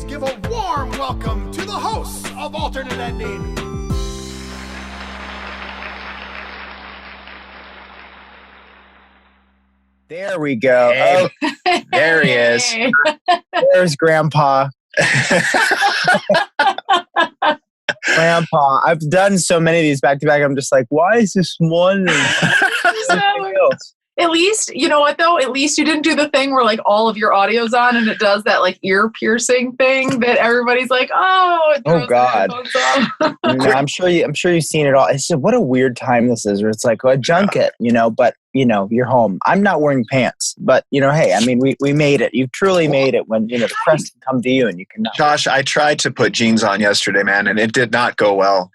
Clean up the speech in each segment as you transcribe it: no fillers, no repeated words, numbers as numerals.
give a warm welcome to the hosts of Alternate Ending. There we go. Hey. Oh, There he is. there's Grandpa. Grandpa. I've done so many of these back to back. I'm just like, why is this one? At least, you know what though? At least you didn't do the thing where like all of your audio's on and it does that like ear piercing thing that everybody's like, oh, it throws God. the No, I'm sure you've seen it all. It's just, what a weird time this is where it's like a junket, but you're home. I'm not wearing pants, but hey, I mean, we made it. You truly made it when, the press can come to you and you can. Josh, I tried to put jeans on yesterday, man, and it did not go well.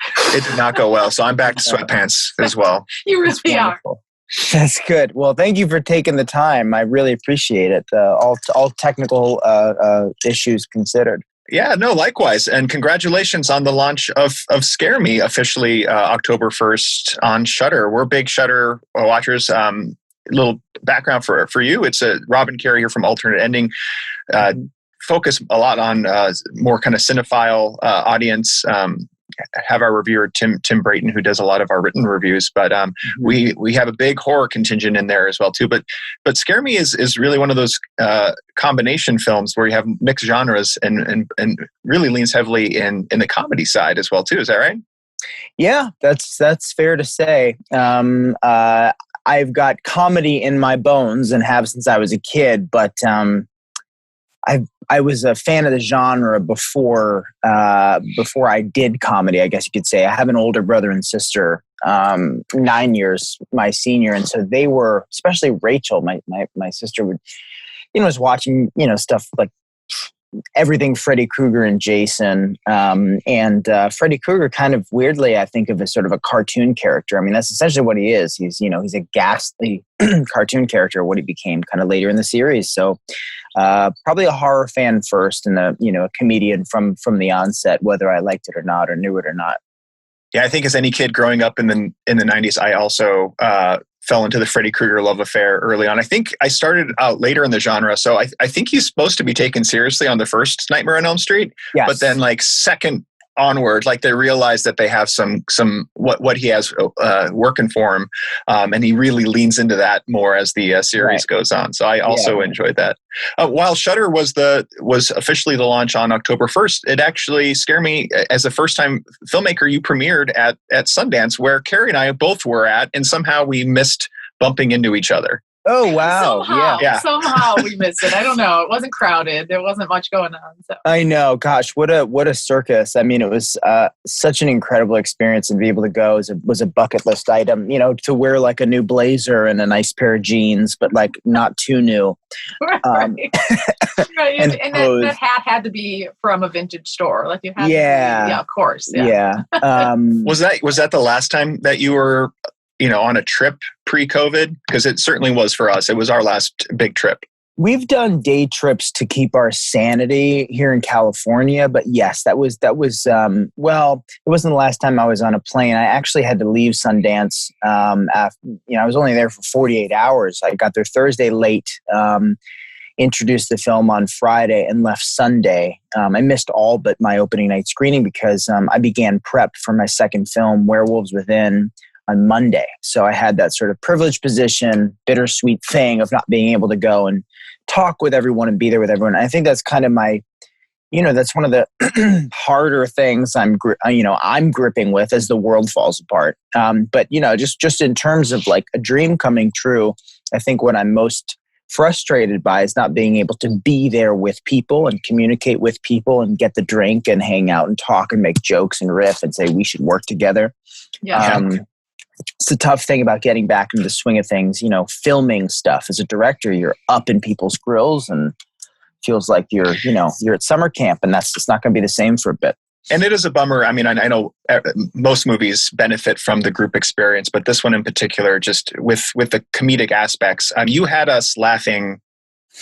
So I'm back to sweatpants as well. You really are. That's good. Well, thank you for taking the time. I really appreciate it. All technical issues considered. Yeah, no, likewise. And congratulations on the launch of Scare Me officially October 1st on Shudder. We're big Shudder watchers. Little background for you. It's a Robin Carey here from Alternate Ending. Focus a lot on more kind of cinephile audience. Have our reviewer Tim Brayton, who does a lot of our written reviews, but we have a big horror contingent in there as well too. But Scare Me is really one of those combination films where you have mixed genres and really leans heavily in the comedy side as well too. Is that right? Yeah, that's fair to say. I've got comedy in my bones and have since I was a kid, but I was a fan of the genre before I did comedy, I guess you could say. I have an older brother and sister, 9 years my senior, and so they were, especially Rachel, my sister was watching stuff like everything Freddy Krueger and Jason, and Freddy Krueger kind of weirdly I think of as sort of a cartoon character. I mean, that's essentially what he is. He's he's a ghastly cartoon character, what he became kind of later in the series. So probably a horror fan first and a comedian from the onset, whether I liked it or not or knew it or not. Yeah, I think as any kid growing up in the 90s, I also fell into the Freddy Krueger love affair early on. I think I started out later in the genre, so I think he's supposed to be taken seriously on the first Nightmare on Elm Street. Yes. But then like second onward, like they realize that they have some what he has working for him, and he really leans into that more as the series goes on. So I also enjoyed that. While Shudder was officially the launch on October 1st, it actually Scare Me as a first time filmmaker. You premiered at Sundance, where Carrie and I both were at, and somehow we missed bumping into each other. Oh, wow. Somehow we missed it. I don't know. It wasn't crowded. There wasn't much going on. So. I know. Gosh, what a circus. I mean, it was such an incredible experience, and to be able to go was a bucket list item, to wear like a new blazer and a nice pair of jeans, but like not too new. Right. Right. And that hat had to be from a vintage store. Like you had to be, of course. Yeah. Was that the last time that you were on a trip pre-COVID? Because it certainly was for us. It was our last big trip. We've done day trips to keep our sanity here in California, but yes, that was it wasn't the last time I was on a plane. I actually had to leave Sundance after, I was only there for 48 hours. I got there Thursday late, introduced the film on Friday and left Sunday. I missed all but my opening night screening because I began prep for my second film, Werewolves Within, on Monday. So I had that sort of privileged position, bittersweet thing of not being able to go and talk with everyone and be there with everyone. I think that's kind of my, that's one of the harder things I'm gripping with as the world falls apart. But just in terms of like a dream coming true, I think what I'm most frustrated by is not being able to be there with people and communicate with people and get the drink and hang out and talk and make jokes and riff and say we should work together. Yeah. It's the tough thing about getting back into the swing of things, filming stuff. As a director, you're up in people's grills and feels like you're at summer camp, and that's just not going to be the same for a bit. And it is a bummer. I mean, I know most movies benefit from the group experience, but this one in particular, just with the comedic aspects, you had us laughing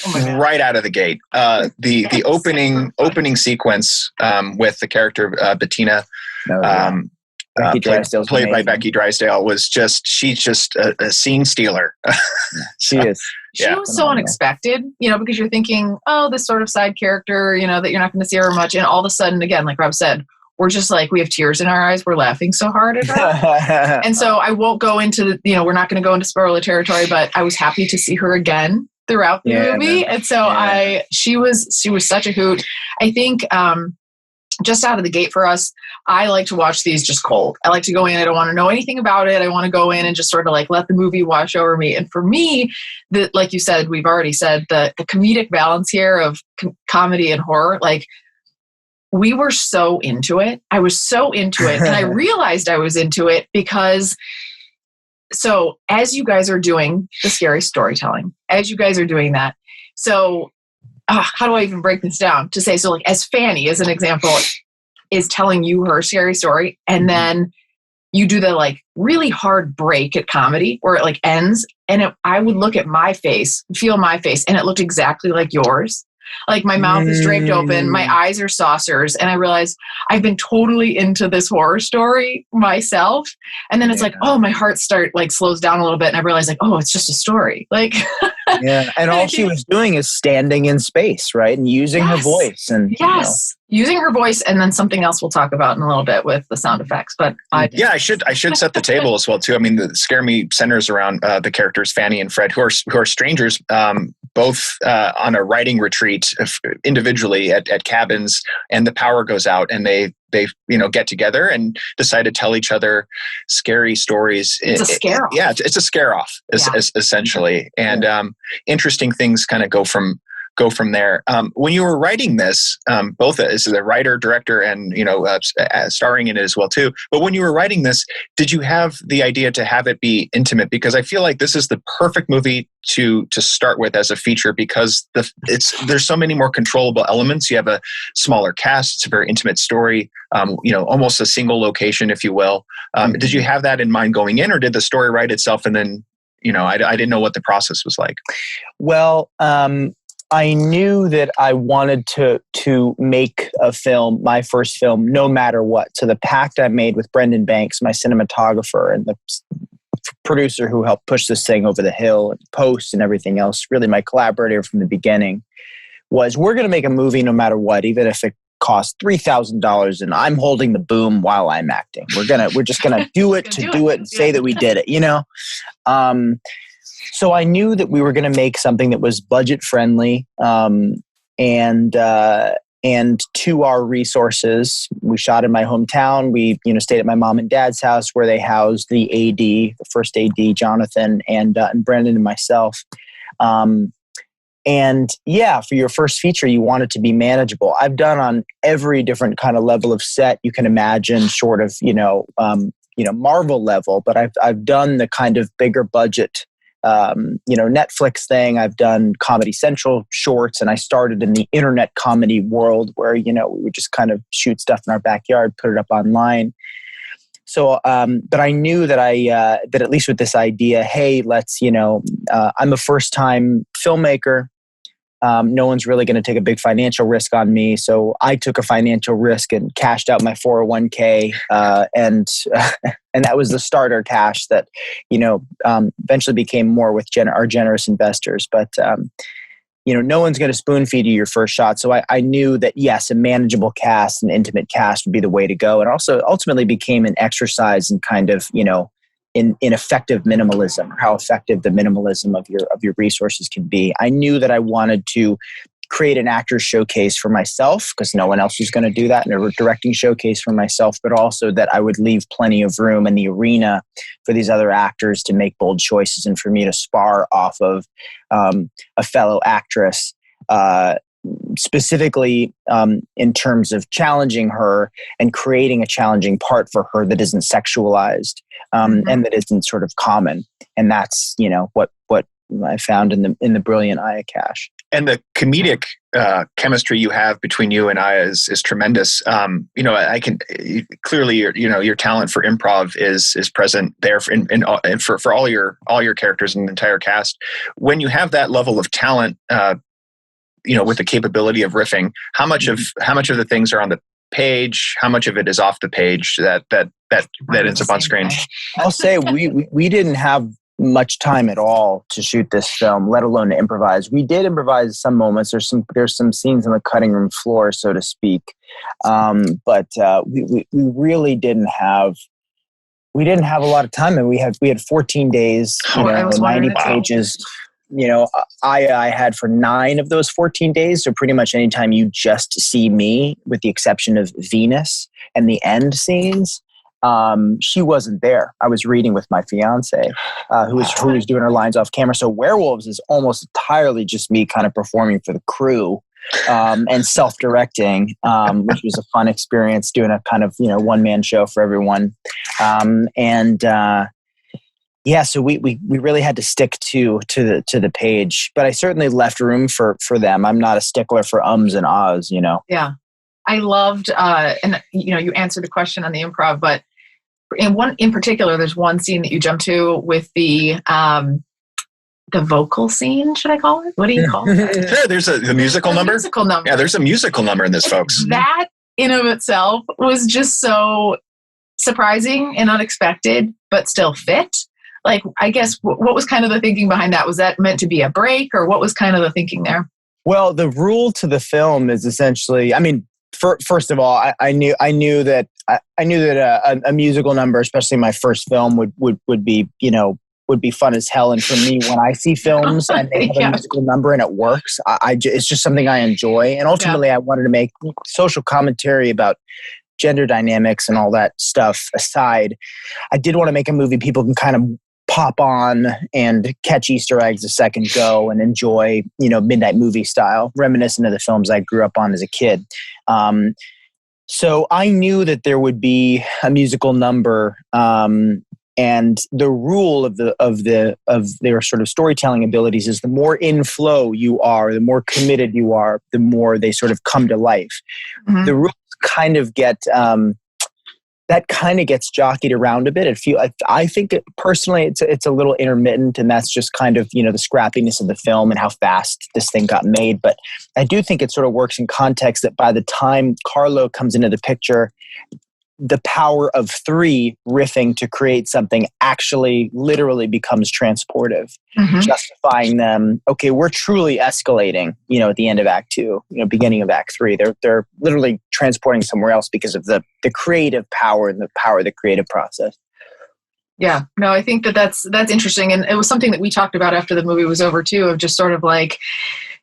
right out of the gate. The opening sequence with the character Bettina. Played by Becky Drysdale she's just a scene stealer. She is. She was so unexpected, because you're thinking, oh, this sort of side character, that you're not going to see her much. And all of a sudden, again, like Rob said, we're just like, we have tears in our eyes. We're laughing so hard at her. And so I won't go into we're not going to go into spoiler territory, but I was happy to see her again throughout the movie. And so she was such a hoot. I think, just out of the gate for us, I like to watch these just cold. I like to go in. I don't want to know anything about it. I want to go in and just sort of like let the movie wash over me. And for me, like you said, we've already said the comedic balance here of comedy and horror, like we were so into it. I was so into it. And I realized I was into it because so as you guys are doing the scary storytelling, as you guys are doing that, so how do I even break this down to say, so like as Fanny, as an example, is telling you her scary story, and then you do the like really hard break at comedy where it like ends, and I would look at my face, feel my face, and it looked exactly like yours. Like my mouth is draped open, my eyes are saucers, and I realized I've been totally into this horror story myself. And then it's like, oh, my heart slows down a little bit, and I realize like, oh, it's just a story. Like, and all she was doing is standing in space, right, and using her voice, and using her voice, and then something else we'll talk about in a little bit with the sound effects. But I should set the table as well too. I mean, the Scare Me centers around the characters Fanny and Fred, who are strangers, both on a writing retreat individually at cabins, and the power goes out, and they get together and decide to tell each other scary stories. It's a scare off. Yeah, it's a scare off, essentially, and interesting things kind of go from there. When you were writing this, both as the writer, director, and starring in it as well too. But when you were writing this, did you have the idea to have it be intimate? Because I feel like this is the perfect movie to start with as a feature, because there's so many more controllable elements. You have a smaller cast. It's a very intimate story. Almost a single location, if you will. Did you have that in mind going in, or did the story write itself? And then I didn't know what the process was like. Well, I knew that I wanted to make a film, my first film, no matter what. So the pact I made with Brendan Banks, my cinematographer, and the producer who helped push this thing over the hill and post and everything else, really my collaborator from the beginning, was we're going to make a movie no matter what, even if it costs $3,000 and I'm holding the boom while I'm acting. We're just gonna do it to do it and say that we did it. So I knew that we were going to make something that was budget friendly, and to our resources. We shot in my hometown. We stayed at my mom and dad's house, where they housed the AD, the first AD, Jonathan, and Brendan and myself. And for your first feature, you want it to be manageable. I've done on every different kind of level of set you can imagine, short of Marvel level, but I've done the kind of bigger budget Netflix thing. I've done Comedy Central shorts, and I started in the internet comedy world where, we would just kind of shoot stuff in our backyard, put it up online. So, but I knew that that at least with this idea, hey, let's, I'm a first time filmmaker. No one's really going to take a big financial risk on me. So I took a financial risk and cashed out my 401k. And that was the starter cash that, eventually became more with our generous investors. But, no one's going to spoon feed you your first shot. So I knew that, yes, a manageable cast, an intimate cast would be the way to go. And also ultimately became an exercise in kind of, in effective minimalism, or how effective the minimalism of your resources can be. I knew that I wanted to create an actor's showcase for myself, because no one else was going to do that, and a directing showcase for myself, but also that I would leave plenty of room in the arena for these other actors to make bold choices and for me to spar off of a fellow actress, specifically in terms of challenging her and creating a challenging part for her that isn't sexualized, and that isn't sort of common. And that's, what I found in the brilliant Aya Cash. And the comedic chemistry you have between you and Aya is tremendous. I can clearly your talent for improv is present there for all your characters and the entire cast. When you have that level of talent, with the capability of riffing, how much of the things are on the page? How much of it is off the page that ends up on screen? I'll say we didn't have much time at all to shoot this film, let alone to improvise. We did improvise some moments. There's some scenes on the cutting room floor, so to speak, but we really didn't have. We didn't have a lot of time, and we had 14 days, 90 pages. I had for 9 of those 14 days. So pretty much anytime you just see me, with the exception of Venus and the end scenes, she wasn't there. I was reading with my fiance, who was doing her lines off camera. So Werewolves is almost entirely just me kind of performing for the crew, and self-directing, which was a fun experience, doing a kind of, one-man show for everyone. So we really had to stick to the page, but I certainly left room for them. I'm not a stickler for ums and ahs, Yeah. I loved, and you answered the question on the improv, but in particular, there's one scene that you jump to with the vocal scene, should I call it? What do you call it? Sure, there's the musical number. Musical number. Yeah, there's a musical number in this, folks. That in of itself was just so surprising and unexpected, but still fit. Like, I guess, what was kind of the thinking behind that? Was that meant to be a break, or what was kind of the thinking there? Well, the rule to the film is essentially, first of all, I knew that a musical number, especially my first film, would be fun as hell. And for me, when I see films and they have a musical number and it works, it's just something I enjoy. And ultimately, I wanted to make social commentary about gender dynamics and all that stuff aside. I did want to make a movie people can kind of pop on and catch Easter eggs a second go and enjoy, midnight movie style, reminiscent of the films I grew up on as a kid. So I knew that there would be a musical number, and the rule of their sort of storytelling abilities is the more in flow you are, the more committed you are, the more they sort of come to life. Mm-hmm. The rules kind of get that kind of gets jockeyed around a bit. I think personally it's a little intermittent, and that's just kind of, the scrappiness of the film and how fast this thing got made. But I do think it sort of works in context that by the time Carlo comes into the picture, the power of 3 riffing to create something actually literally becomes transportive, justifying them. Okay, we're truly escalating, at the end of Act 2, beginning of Act 3. They're literally transporting somewhere else because of the creative power and the power of the creative process. Yeah, no, I think that's interesting. And it was something that we talked about after the movie was over too, of just sort of like,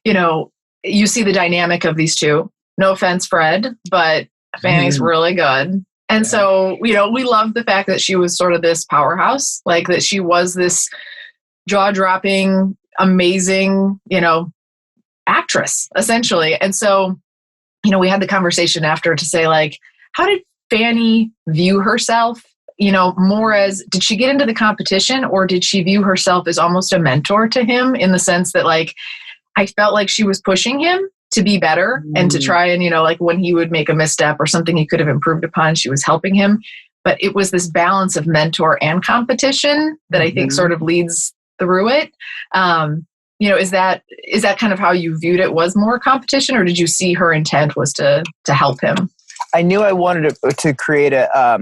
you see the dynamic of these two. No offense, Fred, but Fanny's really good. And so, we loved the fact that she was sort of this powerhouse, like that she was this jaw-dropping, amazing, actress, essentially. And so, we had the conversation after to say, like, how did Fanny view herself? More as, did she get into the competition, or did she view herself as almost a mentor to him, in the sense that, like, I felt like she was pushing him to be better and to try and, like when he would make a misstep or something he could have improved upon, she was helping him. But it was this balance of mentor and competition that I think sort of leads through it. Is that kind of how you viewed it, was more competition, or did you see her intent was to help him? I knew I wanted to create a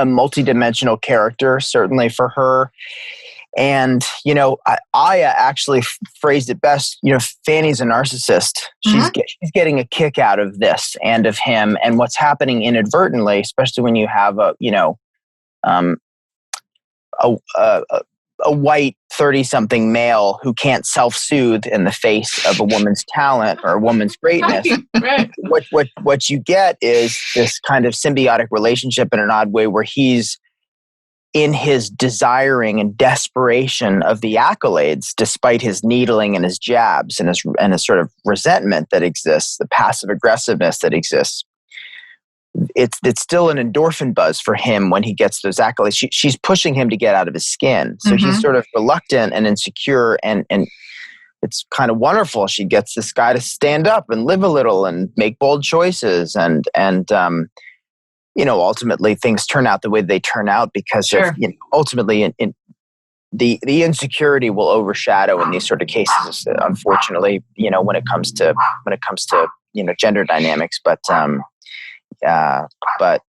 multi-dimensional character, certainly for her. And, I actually phrased it best. Fanny's a narcissist. She's getting a kick out of this and of him, and what's happening inadvertently, especially when you have a white 30-something male who can't self-soothe in the face of a woman's talent or a woman's greatness. Right. What you get is this kind of symbiotic relationship in an odd way, where he's in his desiring and desperation of the accolades, despite his needling and his jabs and his sort of resentment that exists, the passive aggressiveness that exists. It's still an endorphin buzz for him when he gets those accolades. She's pushing him to get out of his skin. So he's sort of reluctant and insecure, and it's kind of wonderful. She gets this guy to stand up and live a little and make bold choices, and ultimately things turn out the way they turn out because of, ultimately in the insecurity will overshadow in these sort of cases, unfortunately, when it comes to gender dynamics. But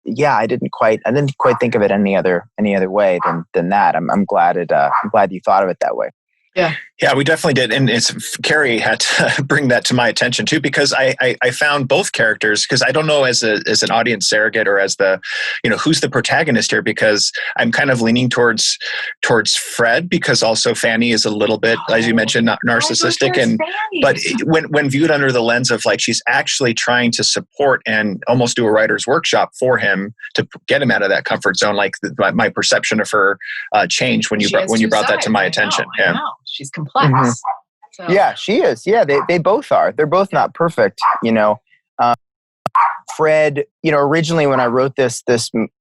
yeah, I didn't quite think of it any other way than that. I'm glad I'm glad you thought of it that way. Yeah, we definitely did. And Carrie had to bring that to my attention too, because I found both characters, because I don't know as an audience surrogate or as the, who's the protagonist here, because I'm kind of leaning towards Fred, because also Fanny is a little bit, as you mentioned, narcissistic. But when viewed under the lens of like, she's actually trying to support and almost do a writer's workshop for him to get him out of that comfort zone. Like my perception of her changed when you brought that to my attention. I know. She's complex. Mm-hmm. So. Yeah, she is. Yeah, they both are. They're both not perfect, Fred, originally when I wrote this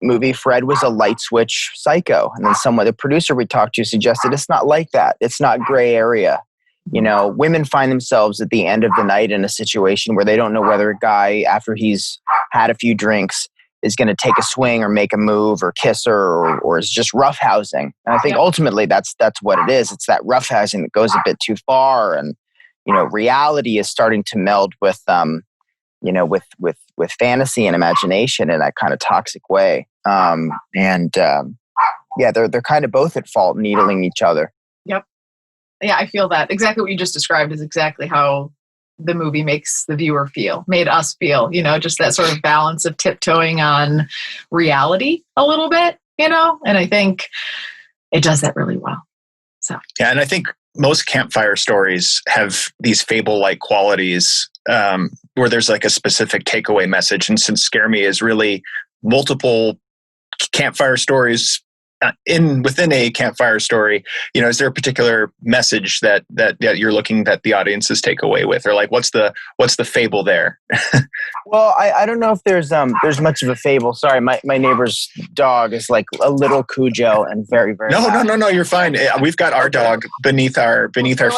movie, Fred was a light switch psycho. And then the producer we talked to suggested it's not like that. It's not gray area. Women find themselves at the end of the night in a situation where they don't know whether a guy, after he's had a few drinks, is going to take a swing or make a move or kiss her or is just roughhousing. And I think ultimately that's what it is. It's that roughhousing that goes a bit too far. And, reality is starting to meld with, with fantasy and imagination in that kind of toxic way. They're kind of both at fault, needling each other. Yep. Yeah, I feel that. Exactly what you just described is exactly how the movie made us feel, just that sort of balance of tiptoeing on reality a little bit, and I think it does that really well. So, yeah. And I think most campfire stories have these fable-like qualities, where there's like a specific takeaway message. And since Scare Me is really multiple campfire stories within a campfire story, is there a particular message that you're looking that the audiences take away with, or like what's the fable there? Well, I don't know if there's much of a fable. Sorry, my neighbor's dog is like a little Cujo and very, very loud. No, you're fine. We've got our dog beneath our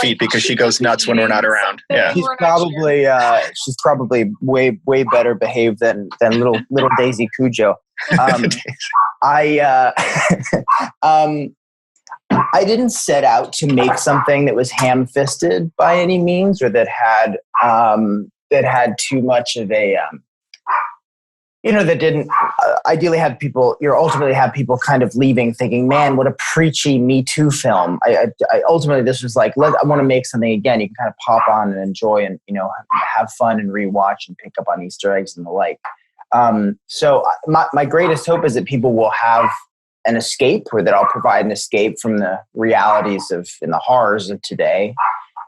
feet because she goes nuts when we're not around. Yeah, she's probably way better behaved than little Daisy Cujo. I didn't set out to make something that was ham-fisted by any means, or that had too much of a that didn't ideally have people, ultimately have people kind of leaving thinking, man, what a preachy Me Too film. I ultimately, this was like, I want to make something again you can kind of pop on and enjoy and have fun and rewatch and pick up on Easter eggs and the like. So my greatest hope is that people will have an escape, or that I'll provide an escape from the realities and the horrors of today.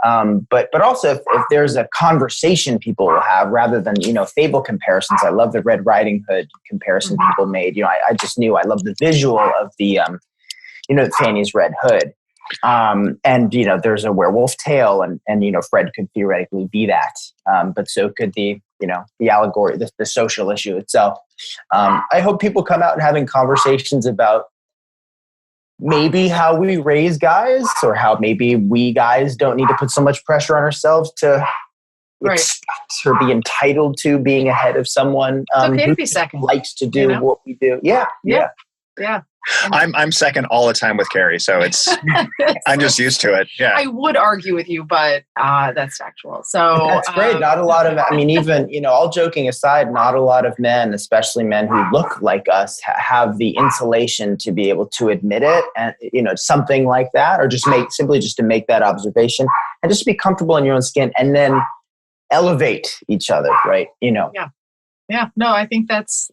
But also if there's a conversation people will have rather than, fable comparisons. I love the Red Riding Hood comparison people made. I just knew I love the visual of the, Fanny's Red Hood. There's a werewolf tail and Fred could theoretically be that. But so could the allegory, the social issue itself. I hope people come out and having conversations about maybe how we raise guys, or how maybe we guys don't need to put so much pressure on ourselves to expect or be entitled to being ahead of someone to be second. Likes to do what we do. Yeah. I'm second all the time with Carrie, so it's I'm just used to it. Yeah, I would argue with you, but that's factual. So that's great. Not a lot of, even all joking aside, not a lot of men, especially men who look like us, have the insulation to be able to admit it, and something like that, or just to make that observation and just be comfortable in your own skin, and then elevate each other, right? Yeah, no, I think that's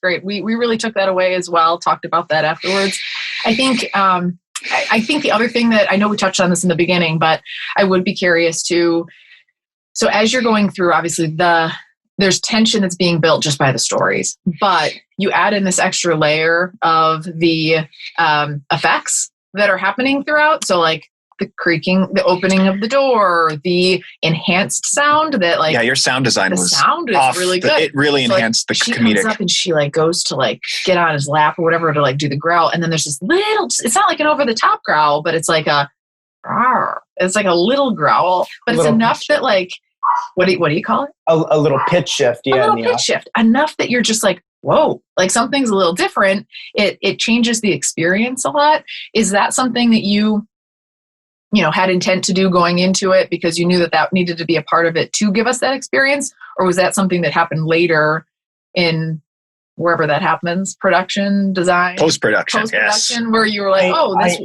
great. We really took that away as well. Talked about that afterwards. I think the other thing that I know we touched on this in the beginning, but I would be curious to. So as you're going through, obviously there's tension that's being built just by the stories, but you add in this extra layer of the effects that are happening throughout. So like the creaking, the opening of the door, the enhanced sound that like, yeah, your sound design was sound is off really good. It really enhanced the she comedic. Comes up and she like goes to like get on his lap or whatever to like do the growl. And then there's this little, it's not like an over the top growl, but it's like it's like a little growl, but it's enough that like, what do you call it? A little pitch shift. Yeah. A little pitch shift. Enough that you're just like, whoa, like something's a little different. It changes the experience a lot. Is that something that you had intent to do going into it because you knew that needed to be a part of it to give us that experience? Or was that something that happened later in wherever that happens, production, design, Post-production, where you were like,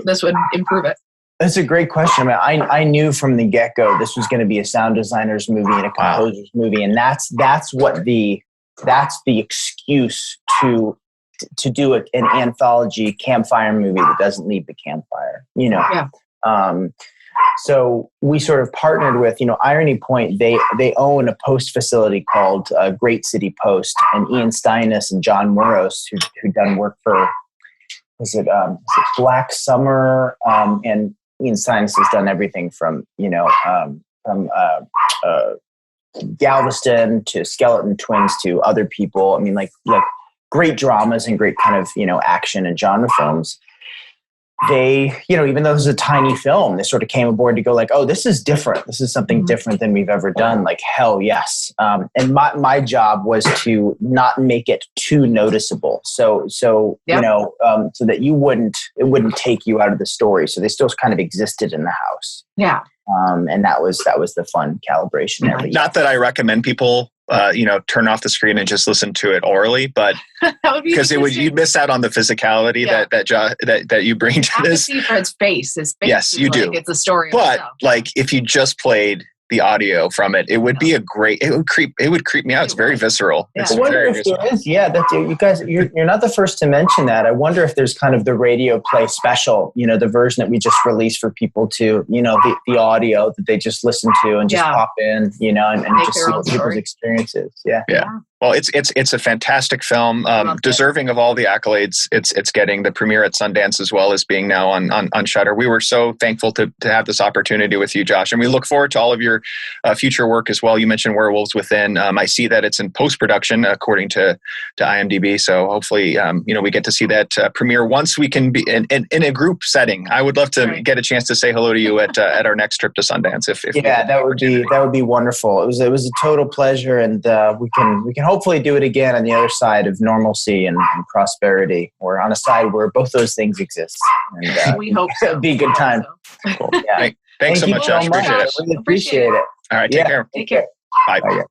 this would improve it? That's a great question. I knew from the get-go this was going to be a sound designer's movie and a composer's movie, and that's the excuse to do an anthology campfire movie that doesn't leave the campfire. So we sort of partnered with, Irony Point. They own a post facility called Great City Post, and Ian Steinis and John Moros, who've done work for, is it Black Summer, and Ian Steinis has done everything from Galveston to Skeleton Twins to other people. I mean, like great dramas and great kind of action and genre films. They, even though this is a tiny film, they sort of came aboard to go like, oh, this is different. This is something different than we've ever done. Like, hell yes. And my job was to not make it too noticeable. So so that it wouldn't take you out of the story. So they still kind of existed in the house. Yeah. And that was the fun calibration there. But not that I recommend people, turn off the screen and just listen to it orally, but because you'd miss out on the physicality that you bring to this. See for its face. Yes, you do. It's a story. But if you just played the audio from it, it would be it would creep me out. It's very visceral. Yeah. It's I wonder if there is. Yeah, you guys, you're not the first to mention that. I wonder if there's kind of the radio play special, the version that we just released for people to, the audio that they just listen to and just pop in, and just see what people's experiences. Yeah. Well, it's a fantastic film, deserving of all the accolades it's getting. The premiere at Sundance as well as being now on Shudder. We were so thankful to have this opportunity with you, Josh, and we look forward to all of your future work as well. You mentioned Werewolves Within. I see that it's in post-production according to IMDb. So hopefully, we get to see that premiere once we can be in a group setting. I would love to get a chance to say hello to you at our next trip to Sundance. If that would be wonderful. It was a total pleasure, and we can hopefully do it again on the other side of normalcy and prosperity, or on a side where both those things exist. And, we hope so. It'd be a good time. Cool. Yeah. Thanks so much, Josh. Appreciate it. I really appreciate it. All right. Take care. Take care. Bye. Bye.